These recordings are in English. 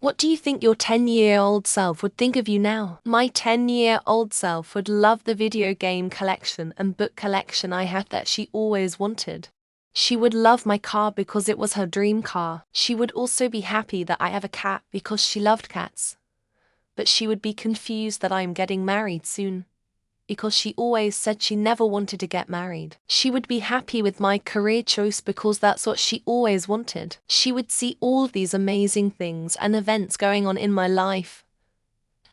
What do you think your 10-year-old self would think of you now? My 10-year-old self would love the video game collection and book collection I had that she always wanted. She would love my car because it was her dream car. She would also be happy that I have a cat because she loved cats. But she would be confused that I am getting married soon, because she always said she never wanted to get married. She would be happy with my career choice because that's what she always wanted. She would see all these amazing things and events going on in my life,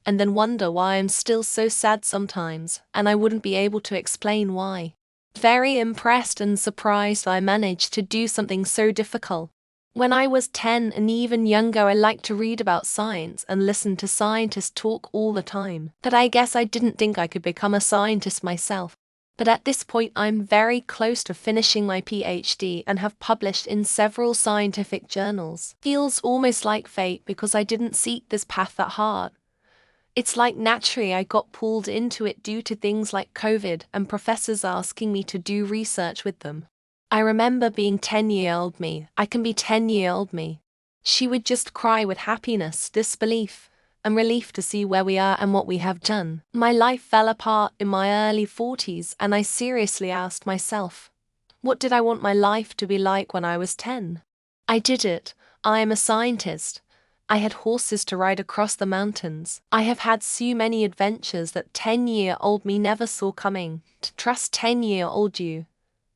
and then wonder why I'm still so sad sometimes, and I wouldn't be able to explain why. Very impressed and surprised I managed to do something so difficult. When I was 10 and even younger, I liked to read about science and listen to scientists talk all the time. But I guess I didn't think I could become a scientist myself. But at this point, I'm very close to finishing my PhD and have published in several scientific journals. Feels almost like fate because I didn't seek this path that hard. It's like naturally I got pulled into it due to things like COVID and professors asking me to do research with them. I remember being 10-year-old me. I can be 10-year-old me. She would just cry with happiness, disbelief, and relief to see where we are and what we have done. My life fell apart in my early 40s, and I seriously asked myself, what did I want my life to be like when I was 10? I did it. I am a scientist. I had horses to ride across the mountains. I have had so many adventures that 10-year-old me never saw coming. To trust 10-year-old you,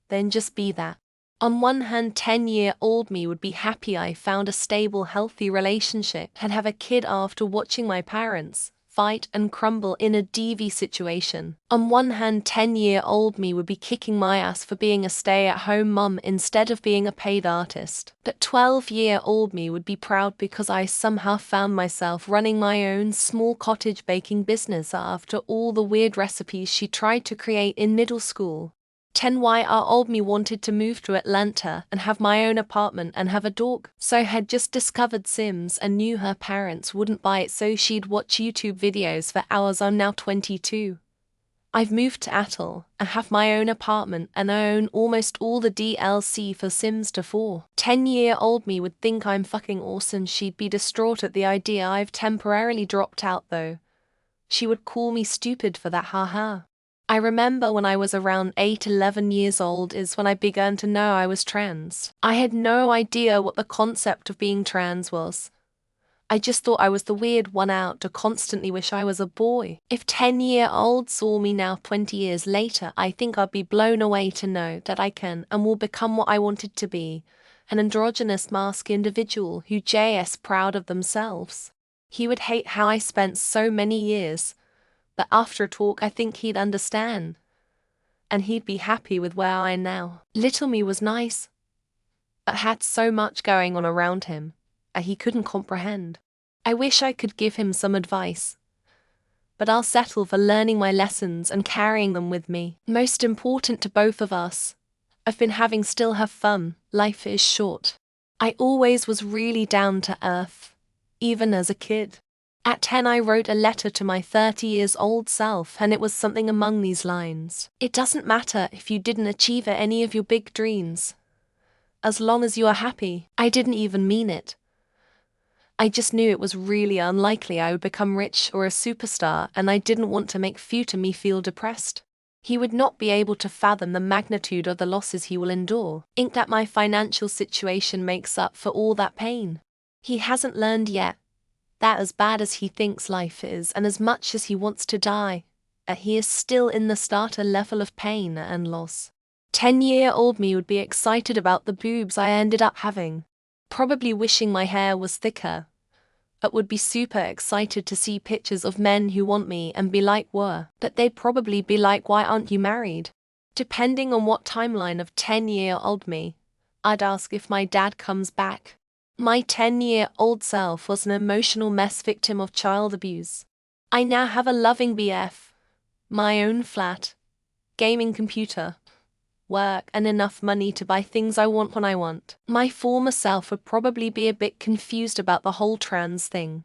then just be that. On one hand, 10-year-old me would be happy I found a stable, healthy relationship and have a kid after watching my parents fight and crumble in a DV situation. On one hand, 10-year-old me would be kicking my ass for being a stay-at-home mum instead of being a paid artist. But 12-year-old me would be proud because I somehow found myself running my own small cottage baking business after all the weird recipes she tried to create in middle school. 10-year-old me wanted to move to Atlanta and have my own apartment and have a dog, so had just discovered Sims and knew her parents wouldn't buy it, so she'd watch YouTube videos for hours. I'm now 22. I've moved to Atoll and have my own apartment and I own almost all the DLC for Sims 4. 10-year-old me would think I'm fucking awesome. She'd be distraught at the idea I've temporarily dropped out though. She would call me stupid for that, haha. I remember when I was around 8-11 years old is when I began to know I was trans. I had no idea what the concept of being trans was. I just thought I was the weird one out to constantly wish I was a boy. If 10-year-old saw me now 20 years later, I think I'd be blown away to know that I can and will become what I wanted to be, an androgynous mask individual who is proud of themselves. He would hate how I spent so many years, but after a talk I think he'd understand, and he'd be happy with where I am now. Little me was nice, but had so much going on around him that he couldn't comprehend. I wish I could give him some advice, but I'll settle for learning my lessons and carrying them with me. Most important to both of us, I've been having still have fun. Life is short. I always was really down to earth, even as a kid. At 10 I wrote a letter to my 30-year-old self and it was something among these lines. It doesn't matter if you didn't achieve any of your big dreams, as long as you are happy. I didn't even mean it. I just knew it was really unlikely I would become rich or a superstar and I didn't want to make future me feel depressed. He would not be able to fathom the magnitude of the losses he will endure. Think that my financial situation makes up for all that pain. He hasn't learned yet that as bad as he thinks life is and as much as he wants to die, he is still in the starter level of pain and loss. 10-year-old me would be excited about the boobs I ended up having, probably wishing my hair was thicker, but would be super excited to see pictures of men who want me and be like, were, but they'd probably be like, why aren't you married? Depending on what timeline of 10-year-old me, I'd ask if my dad comes back. My 10-year-old self was an emotional mess victim of child abuse. I now have a loving BF, my own flat, gaming computer, work and enough money to buy things I want when I want. My former self would probably be a bit confused about the whole trans thing,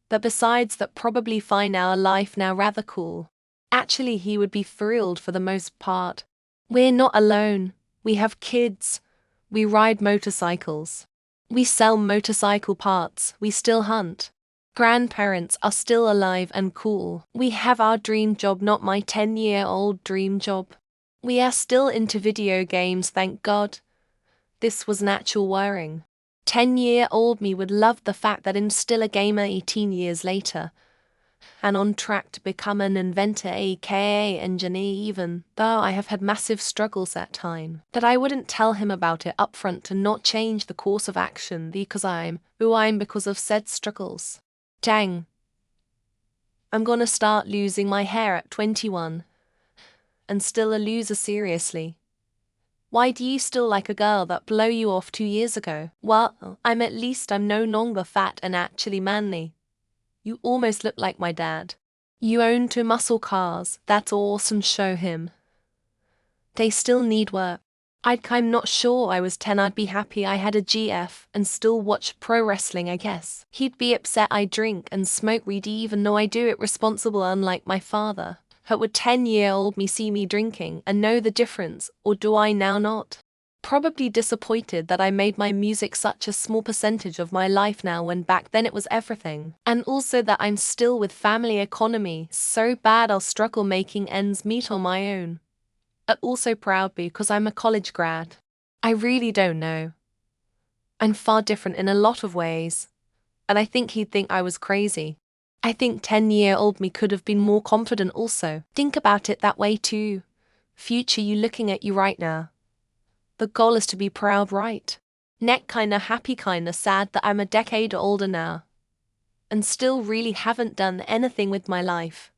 but besides that probably find our life now rather cool. Actually, he would be thrilled for the most part. We're not alone, we have kids, we ride motorcycles. We sell motorcycle parts, we still hunt. Grandparents are still alive and cool. We have our dream job, not my 10-year-old dream job. We are still into video games, thank God. This was natural wiring. 10-year-old me would love the fact that I'm still a gamer 18 years later, and on track to become an inventor aka engineer, even though I have had massive struggles at time. That I wouldn't tell him about it upfront to not change the course of action because I'm who I'm because of said struggles. Dang. I'm gonna start losing my hair at 21. And still a loser, seriously. Why do you still like a girl that blew you off 2 years ago? Well, I'm no longer fat and actually manly. You almost look like my dad. You own 2 muscle cars, that's awesome, show him. They still need work. I'm not sure I was 10 I'd be happy I had a GF and still watch pro wrestling, I guess. He'd be upset I drink and smoke weed even though I do it responsible unlike my father. But would 10-year-old me see me drinking and know the difference, or do I now not? Probably disappointed that I made my music such a small percentage of my life now when back then it was everything. And also that I'm still with family economy so bad I'll struggle making ends meet on my own. But also proud because I'm a college grad. I really don't know. I'm far different in a lot of ways. And I think he'd think I was crazy. I think 10-year-old me could have been more confident also. Think about it that way too. Future you looking at you right now. The goal is to be proud, right? Neck kinda happy, kinda sad that I'm a decade older now. And still really haven't done anything with my life.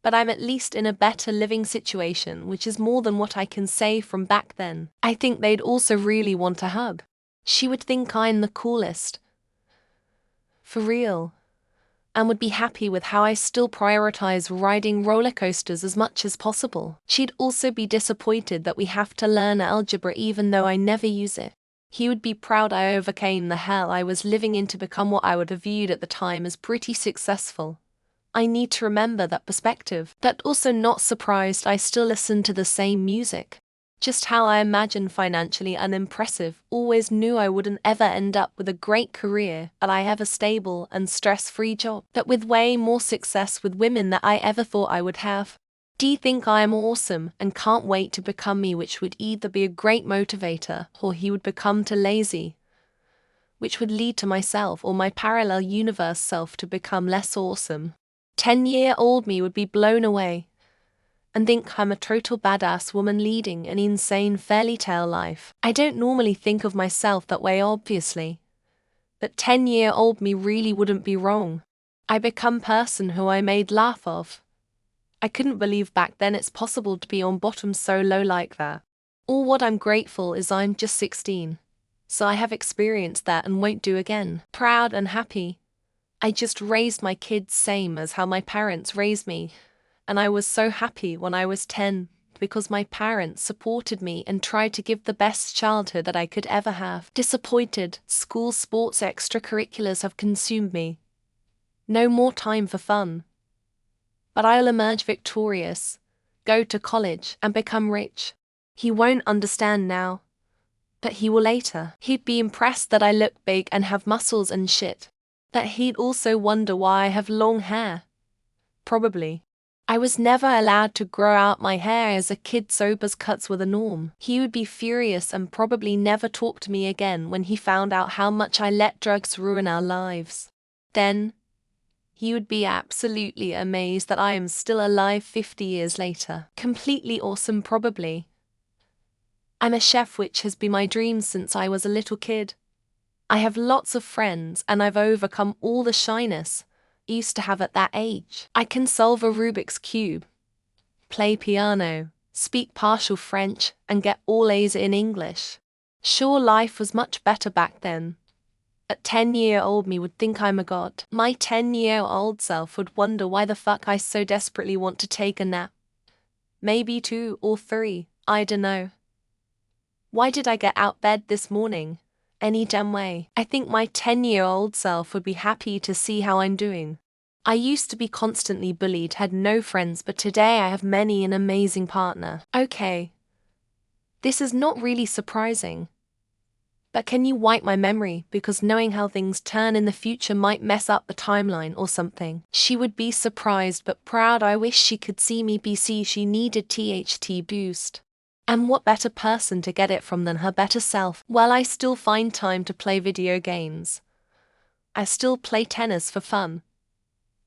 But I'm at least in a better living situation, which is more than what I can say from back then. I think they'd also really want a hug. She would think I'm the coolest. For real. And would be happy with how I still prioritize riding roller coasters as much as possible. She'd also be disappointed that we have to learn algebra even though I never use it. He would be proud I overcame the hell I was living in to become what I would have viewed at the time as pretty successful. I need to remember that perspective, but also not surprised I still listen to the same music. Just how I imagine financially unimpressive, always knew I wouldn't ever end up with a great career, but I have a stable and stress-free job, but with way more success with women than I ever thought I would have. Do you think I am awesome and can't wait to become me, which would either be a great motivator or he would become too lazy, which would lead to myself or my parallel universe self to become less awesome. 10-year-old me would be blown away and think I'm a total badass woman leading an insane fairy tale life. I don't normally think of myself that way, obviously, but 10-year-old me really wouldn't be wrong. I become person who I made laugh of. I couldn't believe back then it's possible to be on bottom so low like that. All what I'm grateful is I'm just 16, so I have experienced that and won't do again. Proud and happy. I just raised my kids same as how my parents raised me, and I was so happy when I was 10 because my parents supported me and tried to give the best childhood that I could ever have. Disappointed, school sports extracurriculars have consumed me. No more time for fun. But I'll emerge victorious, go to college and become rich. He won't understand now, but he will later. He'd be impressed that I look big and have muscles and shit. That he'd also wonder why I have long hair. Probably. I was never allowed to grow out my hair as a kid, so buzz cuts were the norm. He would be furious and probably never talk to me again when he found out how much I let drugs ruin our lives. Then, he would be absolutely amazed that I am still alive 50 years later. Completely awesome, probably. I'm a chef, which has been my dream since I was a little kid. I have lots of friends and I've overcome all the shyness I used to have at that age. I can solve a Rubik's Cube, play piano, speak partial French, and get all A's in English. Sure, life was much better back then. A 10-year-old me would think I'm a god. My 10-year-old self would wonder why the fuck I so desperately want to take a nap. Maybe 2 or 3, I dunno. Why did I get out bed this morning? Any damn way. I think my 10-year-old self would be happy to see how I'm doing. I used to be constantly bullied, had no friends, but today I have many an amazing partner. Okay. This is not really surprising. But can you wipe my memory, because knowing how things turn in the future might mess up the timeline or something. She would be surprised but proud. I wish she could see me BC. She needed THT boost. And what better person to get it from than her better self? Well, I still find time to play video games. I still play tennis for fun.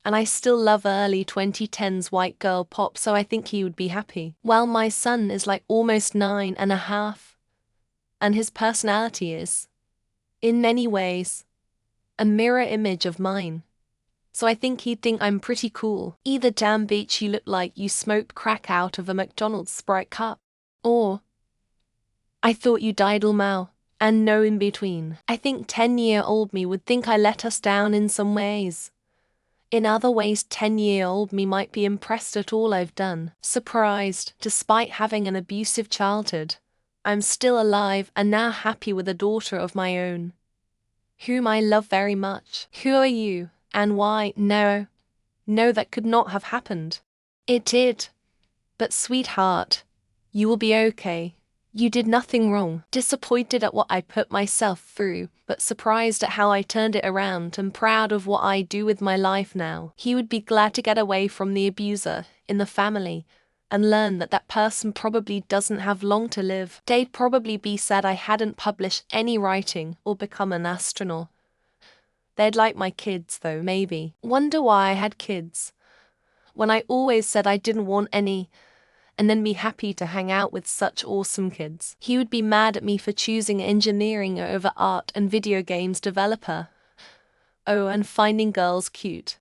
And I still love early 2010s white girl pop, so I think he would be happy. Well, my son is like almost 9.5. And his personality is, in many ways, a mirror image of mine. So I think he'd think I'm pretty cool. Either damn bitch, you look like you smoked crack out of a McDonald's Sprite cup. Or, I thought you died Mao, and no in between. I think 10-year-old me would think I let us down in some ways. In other ways, 10-year-old me might be impressed at all I've done. Surprised, despite having an abusive childhood. I'm still alive and now happy with a daughter of my own, whom I love very much. Who are you, and why? No, that could not have happened. It did. But sweetheart, you will be okay. You did nothing wrong. Disappointed at what I put myself through, but surprised at how I turned it around and proud of what I do with my life now. He would be glad to get away from the abuser in the family and learn that that person probably doesn't have long to live. They'd probably be sad I hadn't published any writing or become an astronaut. They'd like my kids though, maybe. Wonder why I had kids, when I always said I didn't want any, and then be happy to hang out with such awesome kids. He would be mad at me for choosing engineering over art and video games developer. Oh, and finding girls cute.